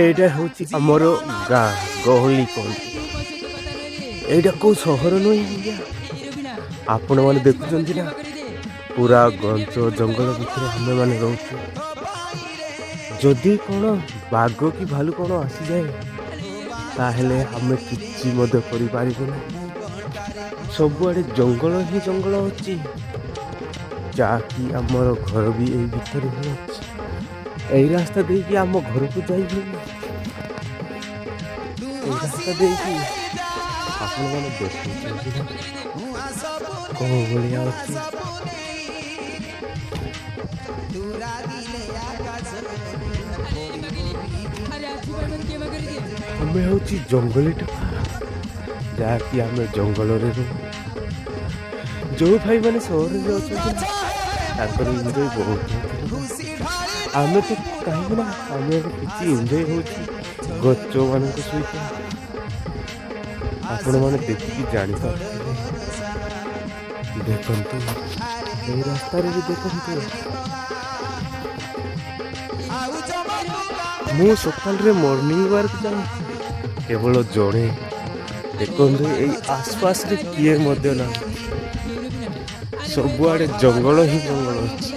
এইটা হচ্ছে আমার গাঁ গহলি কହନ୍ତି এইটা কেউ সহর নୁହେଁ ଆଜ୍ଞା। ଆପଣମାନେ ଦେଖୁଛନ୍ତି ନା ପୁରା ଘଞ୍ଚ ଜଙ୍ଗଲ ଭିତରେ ଆମେମାନେ ରହୁଛୁ। ଯଦି କ'ଣ ବାଘ କି ଭାଲୁ କ'ଣ ଆସିଯାଏ ତାହେଲେ ଆମେ କିଛି ମଧ୍ୟ କରିପାରିବୁ ନାହିଁ। ସବୁଆଡ଼େ ଜଙ୍ଗଲ ହିଁ ଜଙ୍ଗଲ ଅଛି, ଯାହାକି ଆମର ଘର ବି ଏଇ ଭିତରେ ହିଁ ଅଛି। ଏଇ ରାସ୍ତା ଦେଇକି ଆମ ଘରକୁ ଯାଇହୁଏନି। ଏଇ ରାସ୍ତା ଦେଇକି ଆପଣମାନେ ଦେଖୁଛନ୍ତି ନା କୋଉ ଭଳିଆ ଅଛି। ଆମେ ହେଉଛି ଜଙ୍ଗଲୀ ଟୋକା, ଯାହାକି ଆମେ ଜଙ୍ଗଲରେ ରହୁ। ଯେଉଁ ଭାଇମାନେ ସହରରେ ଅଛନ୍ତି ନା ତାଙ୍କର ଏନ୍ଜୟ ବହୁତ ହଉଛି। ଆମେ ତ କାହିଁକି ନା ଆମର କିଛି ଏନ୍ଜୟ ହେଉଛି ଗଛମାନଙ୍କ ସହିତ। ଆପଣମାନେ ଦେଖିକି ଜାଣିପାରୁଥିବେ। ଦେଖନ୍ତୁ ଏଇ ରାସ୍ତାରେ ବି ଦେଖନ୍ତୁ, ମୁଁ ସକାଳରେ ମର୍ଣ୍ଣିଂ ୱାର୍କ ଯାଏ କେବଳ ଜଣେ। ଦେଖନ୍ତୁ ଏଇ ଆସପାସରେ କିଏ ମଧ୍ୟ ନାହିଁ, ସବୁଆଡ଼େ ଜଙ୍ଗଲ ହିଁ ଜଙ୍ଗଲ ଅଛି।